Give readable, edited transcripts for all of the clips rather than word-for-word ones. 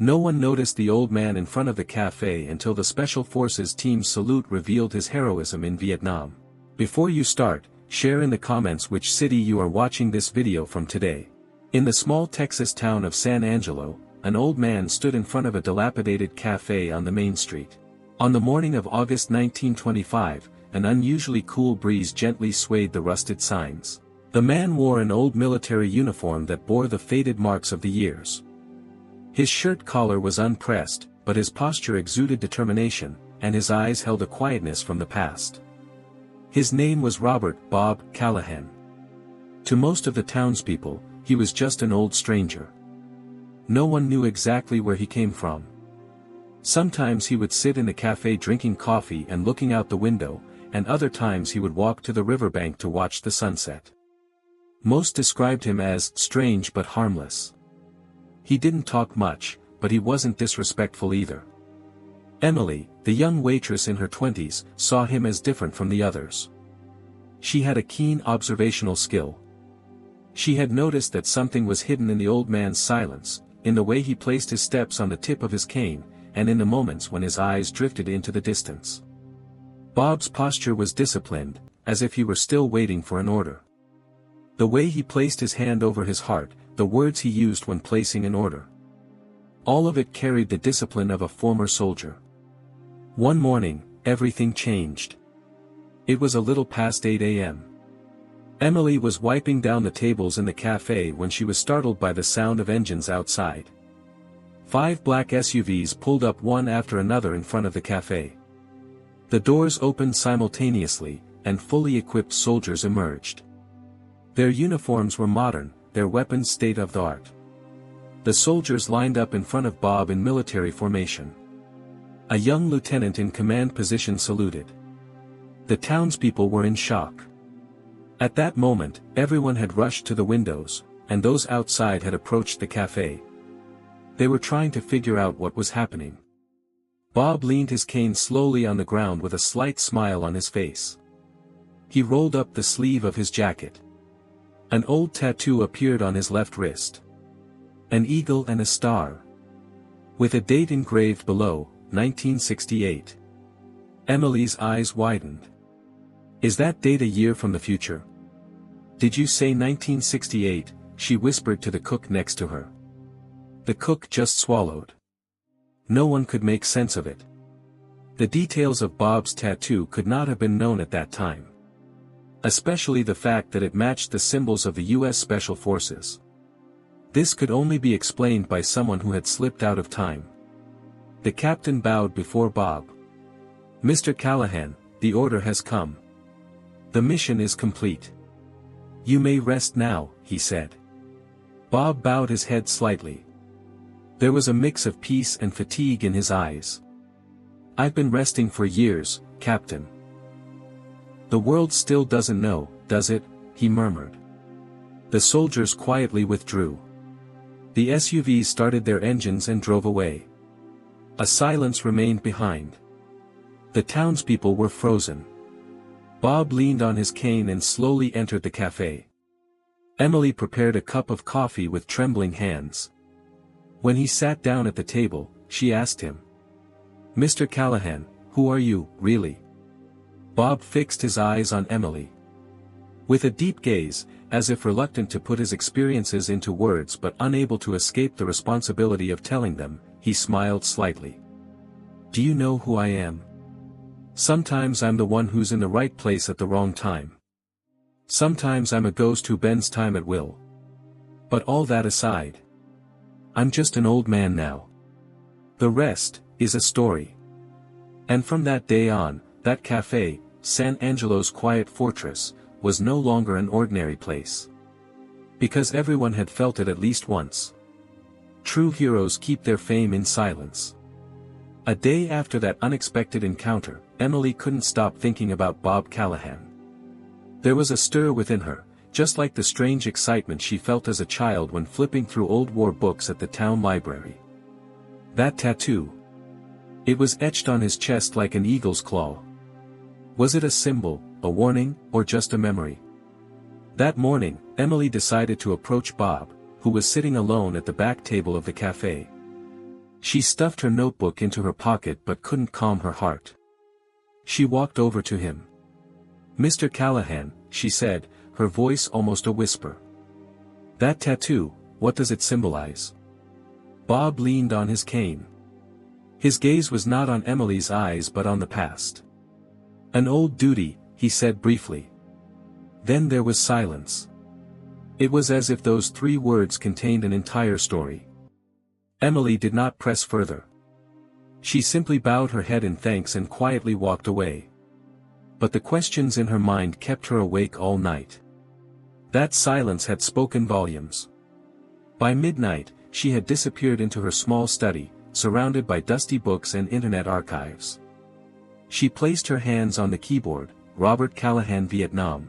No one noticed the old man in front of the cafe until the Special Forces team's salute revealed his heroism in Vietnam. Before you start, share in the comments which city you are watching this video from today. In the small Texas town of San Angelo, an old man stood in front of a dilapidated cafe on the main street. On the morning of August 1925, an unusually cool breeze gently swayed the rusted signs. The man wore an old military uniform that bore the faded marks of the years. His shirt collar was unpressed, but his posture exuded determination, and his eyes held a quietness from the past. His name was Robert "Bob" Callahan. To most of the townspeople, he was just an old stranger. No one knew exactly where he came from. Sometimes he would sit in the cafe drinking coffee and looking out the window, and other times he would walk to the riverbank to watch the sunset. Most described him as strange but harmless. He didn't talk much, but he wasn't disrespectful either. Emily, the young waitress in her 20s, saw him as different from the others. She had a keen observational skill. She had noticed that something was hidden in the old man's silence, in the way he placed his steps on the tip of his cane, and in the moments when his eyes drifted into the distance. Bob's posture was disciplined, as if he were still waiting for an order. The way he placed his hand over his heart, the words he used when placing an order. All of it carried the discipline of a former soldier. One morning, everything changed. It was a little past 8 a.m. Emily was wiping down the tables in the cafe when she was startled by the sound of engines outside. 5 black SUVs pulled up one after another in front of the cafe. The doors opened simultaneously, and fully equipped soldiers emerged. Their uniforms were modern, their weapons state-of-the-art. The soldiers lined up in front of Bob in military formation. A young lieutenant in command position saluted. The townspeople were in shock. At that moment, everyone had rushed to the windows, and those outside had approached the cafe. They were trying to figure out what was happening. Bob leaned his cane slowly on the ground with a slight smile on his face. He rolled up the sleeve of his jacket. An old tattoo appeared on his left wrist. An eagle and a star. With a date engraved below, 1968. Emily's eyes widened. Is that date a year from the future? Did you say 1968? She whispered to the cook next to her. The cook just swallowed. No one could make sense of it. The details of Bob's tattoo could not have been known at that time. Especially the fact that it matched the symbols of the U.S. Special Forces. This could only be explained by someone who had slipped out of time. The captain bowed before Bob. Mr. Callahan, the order has come. The mission is complete. You may rest now, he said. Bob bowed his head slightly. There was a mix of peace and fatigue in his eyes. I've been resting for years, Captain. The world still doesn't know, does it? He murmured. The soldiers quietly withdrew. The SUVs started their engines and drove away. A silence remained behind. The townspeople were frozen. Bob leaned on his cane and slowly entered the cafe. Emily prepared a cup of coffee with trembling hands. When he sat down at the table, she asked him. Mr. Callahan, who are you, really? Bob fixed his eyes on Emily. With a deep gaze, as if reluctant to put his experiences into words but unable to escape the responsibility of telling them, he smiled slightly. Do you know who I am? Sometimes I'm the one who's in the right place at the wrong time. Sometimes I'm a ghost who bends time at will. But all that aside, I'm just an old man now. The rest is a story. And from that day on, that cafe, San Angelo's quiet fortress, was no longer an ordinary place. Because everyone had felt it at least once. True heroes keep their fame in silence. A day after that unexpected encounter, Emily couldn't stop thinking about Bob Callahan. There was a stir within her, just like the strange excitement she felt as a child when flipping through old war books at the town library. That tattoo. It was etched on his chest like an eagle's claw. Was it a symbol, a warning, or just a memory? That morning, Emily decided to approach Bob, who was sitting alone at the back table of the cafe. She stuffed her notebook into her pocket but couldn't calm her heart. She walked over to him. "Mr. Callahan," she said, her voice almost a whisper. "That tattoo, what does it symbolize?" Bob leaned on his cane. His gaze was not on Emily's eyes but on the past. "An old duty," he said briefly. Then there was silence. It was as if those 3 words contained an entire story. Emily did not press further. She simply bowed her head in thanks and quietly walked away. But the questions in her mind kept her awake all night. That silence had spoken volumes. By midnight, she had disappeared into her small study, surrounded by dusty books and internet archives. She placed her hands on the keyboard, Robert Callahan, Vietnam.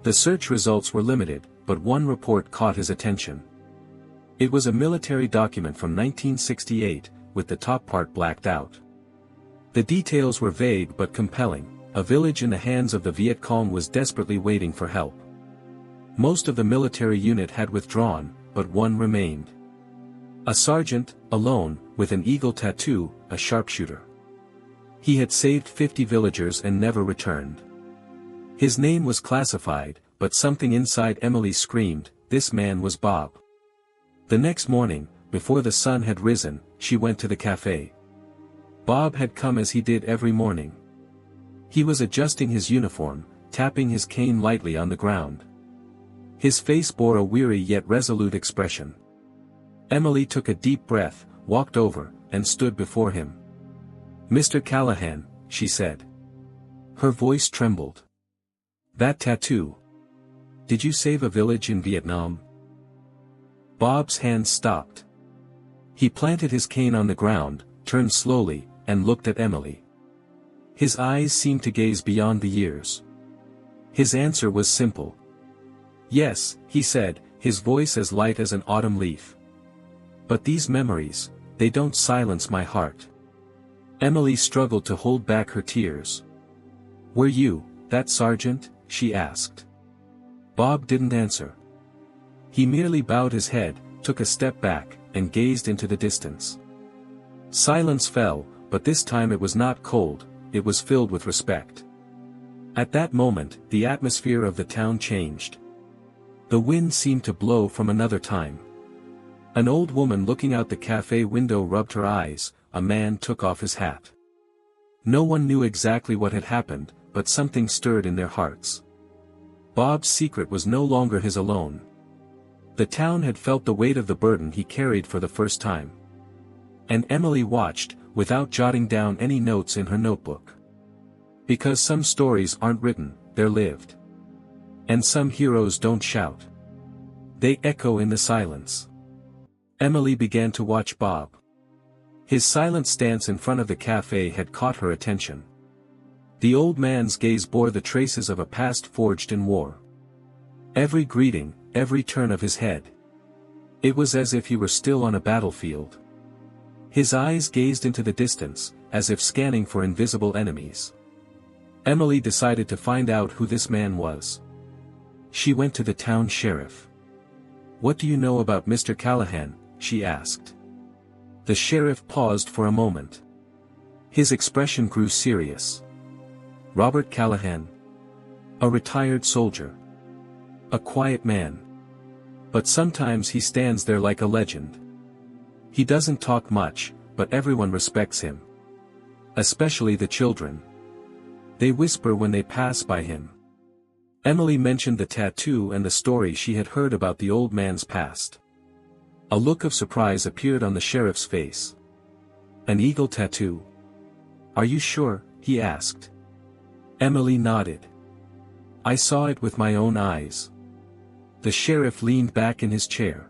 The search results were limited, but one report caught his attention. It was a military document from 1968, with the top part blacked out. The details were vague but compelling. A village in the hands of the Viet Cong was desperately waiting for help. Most of the military unit had withdrawn, but one remained. A sergeant, alone, with an eagle tattoo, a sharpshooter. He had saved 50 villagers and never returned. His name was classified, but something inside Emily screamed, this man was Bob. The next morning, before the sun had risen, she went to the café. Bob had come as he did every morning. He was adjusting his uniform, tapping his cane lightly on the ground. His face bore a weary yet resolute expression. Emily took a deep breath, walked over, and stood before him. "Mr. Callahan," she said. Her voice trembled. "That tattoo. Did you save a village in Vietnam?" Bob's hand stopped. He planted his cane on the ground, turned slowly, and looked at Emily. His eyes seemed to gaze beyond the years. His answer was simple. "Yes," he said, his voice as light as an autumn leaf. "But these memories, they don't silence my heart." Emily struggled to hold back her tears. "Were you, that sergeant?" she asked. Bob didn't answer. He merely bowed his head, took a step back, and gazed into the distance. Silence fell, but this time it was not cold, it was filled with respect. At that moment, the atmosphere of the town changed. The wind seemed to blow from another time. An old woman looking out the cafe window rubbed her eyes, a man took off his hat. No one knew exactly what had happened, but something stirred in their hearts. Bob's secret was no longer his alone. The town had felt the weight of the burden he carried for the first time. And Emily watched, without jotting down any notes in her notebook. Because some stories aren't written, they're lived. And some heroes don't shout. They echo in the silence. Emily began to watch Bob. His silent stance in front of the cafe had caught her attention. The old man's gaze bore the traces of a past forged in war. Every greeting, every turn of his head. It was as if he were still on a battlefield. His eyes gazed into the distance, as if scanning for invisible enemies. Emily decided to find out who this man was. She went to the town sheriff. "What do you know about Mr. Callahan?" she asked. The sheriff paused for a moment. His expression grew serious. "Robert Callahan. A retired soldier. A quiet man. But sometimes he stands there like a legend. He doesn't talk much, but everyone respects him. Especially the children. They whisper when they pass by him." Emily mentioned the tattoo and the story she had heard about the old man's past. A look of surprise appeared on the sheriff's face. "An eagle tattoo? Are you sure?" he asked. Emily nodded. "I saw it with my own eyes." The sheriff leaned back in his chair.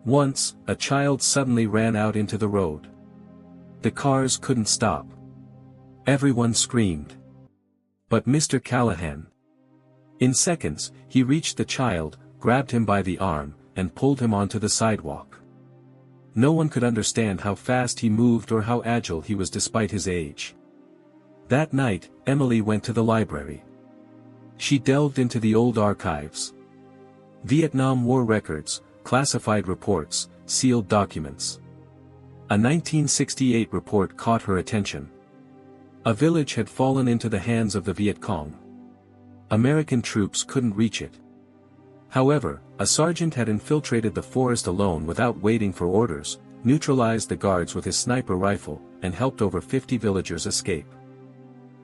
"Once, a child suddenly ran out into the road. The cars couldn't stop. Everyone screamed. But Mr. Callahan. In seconds, he reached the child, grabbed him by the arm, and pulled him onto the sidewalk. No one could understand how fast he moved or how agile he was despite his age. That night, Emily went to the library. She delved into the old archives. Vietnam War records, classified reports, sealed documents. A 1968 report caught her attention. A village had fallen into the hands of the Viet Cong. American troops couldn't reach it. However, a sergeant had infiltrated the forest alone without waiting for orders, neutralized the guards with his sniper rifle, and helped over 50 villagers escape.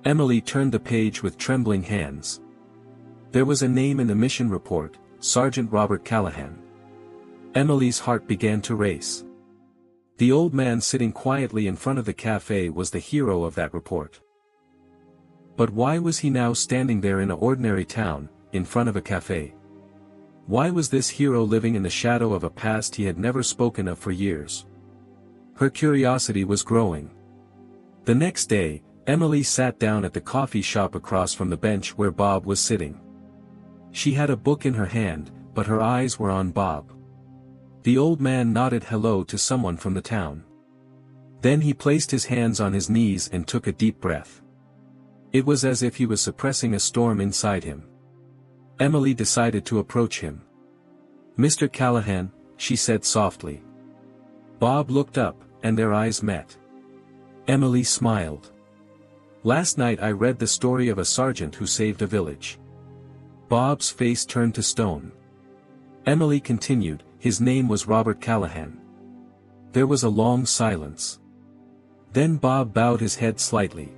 Emily turned the page with trembling hands. There was a name in the mission report, Sergeant Robert Callahan. Emily's heart began to race. The old man sitting quietly in front of the cafe was the hero of that report. But why was he now standing there in an ordinary town, in front of a cafe? Why was this hero living in the shadow of a past he had never spoken of for years? Her curiosity was growing. The next day, Emily sat down at the coffee shop across from the bench where Bob was sitting. She had a book in her hand, but her eyes were on Bob. The old man nodded hello to someone from the town. Then he placed his hands on his knees and took a deep breath. It was as if he was suppressing a storm inside him. Emily decided to approach him. "Mr. Callahan," she said softly. Bob looked up, and their eyes met. Emily smiled. "Last night I read the story of a sergeant who saved a village." Bob's face turned to stone. Emily continued, "His name was Robert Callahan." There was a long silence. Then Bob bowed his head slightly.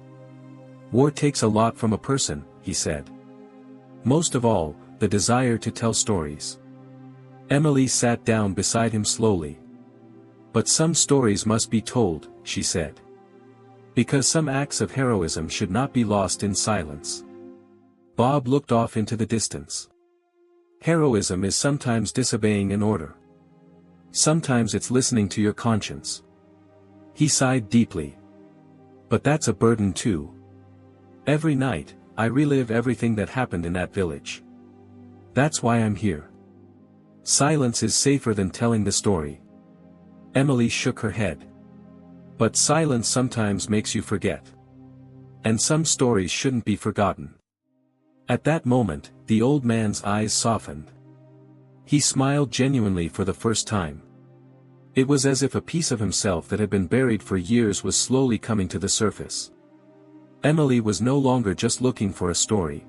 "War takes a lot from a person," he said. "Most of all, the desire to tell stories." Emily sat down beside him slowly. "But some stories must be told," she said. "Because some acts of heroism should not be lost in silence." Bob looked off into the distance. "Heroism is sometimes disobeying an order. Sometimes it's listening to your conscience." He sighed deeply. "But that's a burden too. Every night, I relive everything that happened in that village. That's why I'm here. Silence is safer than telling the story." Emily shook her head. "But silence sometimes makes you forget. And some stories shouldn't be forgotten." At that moment, the old man's eyes softened. He smiled genuinely for the first time. It was as if a piece of himself that had been buried for years was slowly coming to the surface. Emily was no longer just looking for a story.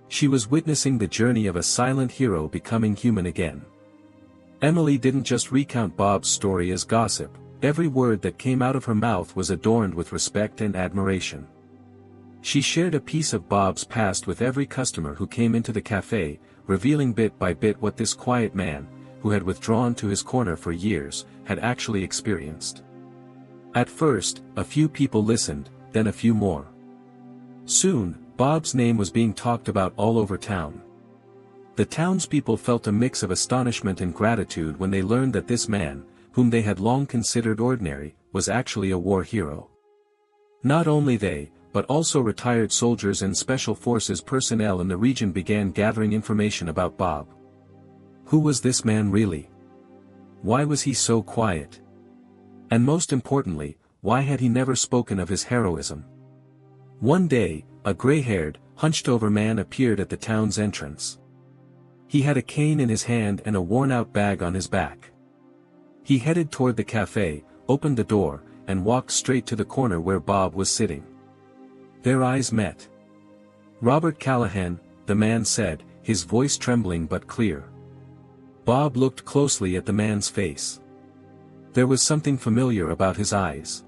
She was witnessing the journey of a silent hero becoming human again. Emily didn't just recount Bob's story as gossip, every word that came out of her mouth was adorned with respect and admiration. She shared a piece of Bob's past with every customer who came into the cafe, revealing bit by bit what this quiet man, who had withdrawn to his corner for years, had actually experienced. At first, a few people listened, then a few more. Soon, Bob's name was being talked about all over town. The townspeople felt a mix of astonishment and gratitude when they learned that this man, whom they had long considered ordinary, was actually a war hero. Not only they, but also retired soldiers and special forces personnel in the region began gathering information about Bob. Who was this man really? Why was he so quiet? And most importantly, why had he never spoken of his heroism? One day, a gray-haired, hunched-over man appeared at the town's entrance. He had a cane in his hand and a worn-out bag on his back. He headed toward the cafe, opened the door, and walked straight to the corner where Bob was sitting. Their eyes met. "Robert Callahan," the man said, his voice trembling but clear. Bob looked closely at the man's face. There was something familiar about his eyes.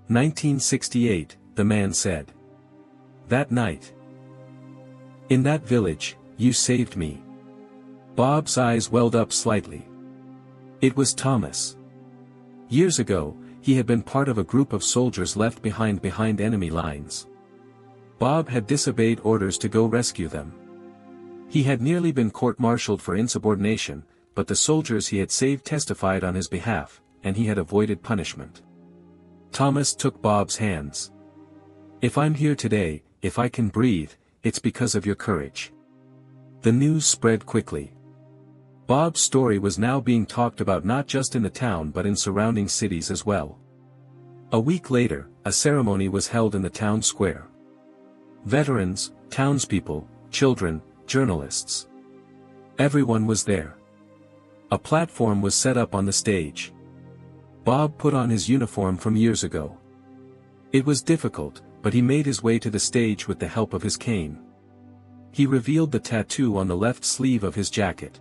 1968, the man said. "That night. In that village, you saved me." Bob's eyes welled up slightly. It was Thomas. Years ago, he had been part of a group of soldiers left behind enemy lines. Bob had disobeyed orders to go rescue them. He had nearly been court-martialed for insubordination, but the soldiers he had saved testified on his behalf, and he had avoided punishment. Thomas took Bob's hands. "If I'm here today, if I can breathe, it's because of your courage." The news spread quickly. Bob's story was now being talked about not just in the town but in surrounding cities as well. A week later, a ceremony was held in the town square. Veterans, townspeople, children, journalists. Everyone was there. A platform was set up on the stage. Bob put on his uniform from years ago. It was difficult, but he made his way to the stage with the help of his cane. He revealed the tattoo on the left sleeve of his jacket.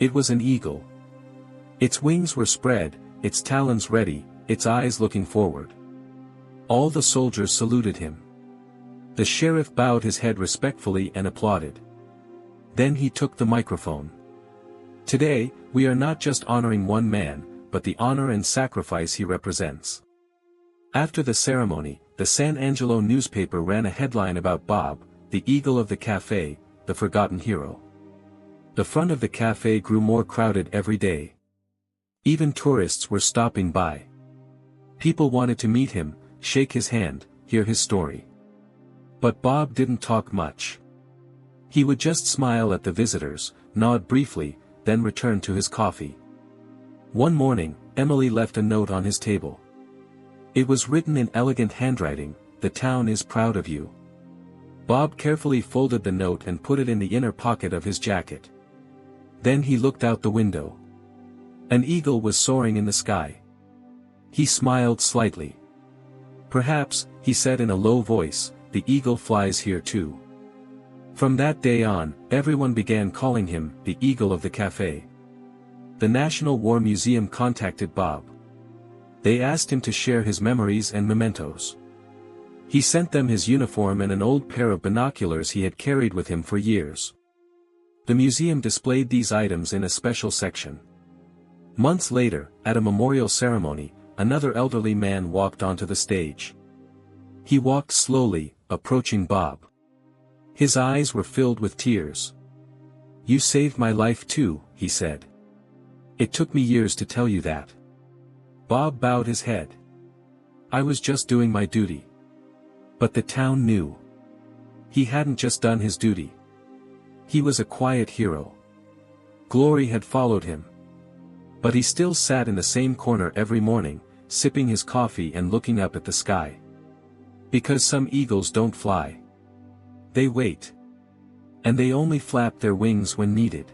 It was an eagle. Its wings were spread, its talons ready, its eyes looking forward. All the soldiers saluted him. The sheriff bowed his head respectfully and applauded. Then he took the microphone. Today, we are not just honoring one man, but the honor and sacrifice he represents. After the ceremony, the San Angelo newspaper ran a headline about Bob, the eagle of the Café, the forgotten hero. The front of the café grew more crowded every day. Even tourists were stopping by. People wanted to meet him, shake his hand, hear his story. But Bob didn't talk much. He would just smile at the visitors, nod briefly, then return to his coffee. One morning, Emily left a note on his table. It was written in elegant handwriting, "The town is proud of you." Bob carefully folded the note and put it in the inner pocket of his jacket. Then he looked out the window. An eagle was soaring in the sky. He smiled slightly. "Perhaps," he said in a low voice, "the eagle flies here too." From that day on, everyone began calling him the Eagle of the Café. The National War Museum contacted Bob. They asked him to share his memories and mementos. He sent them his uniform and an old pair of binoculars he had carried with him for years. The museum displayed these items in a special section. Months later, at a memorial ceremony, another elderly man walked onto the stage. He walked slowly, approaching Bob. His eyes were filled with tears. "You saved my life too," he said. "It took me years to tell you that." Bob bowed his head. "I was just doing my duty." But the town knew. He hadn't just done his duty. He was a quiet hero. Glory had followed him. But he still sat in the same corner every morning, sipping his coffee and looking up at the sky. Because some eagles don't fly. They wait. And they only flap their wings when needed.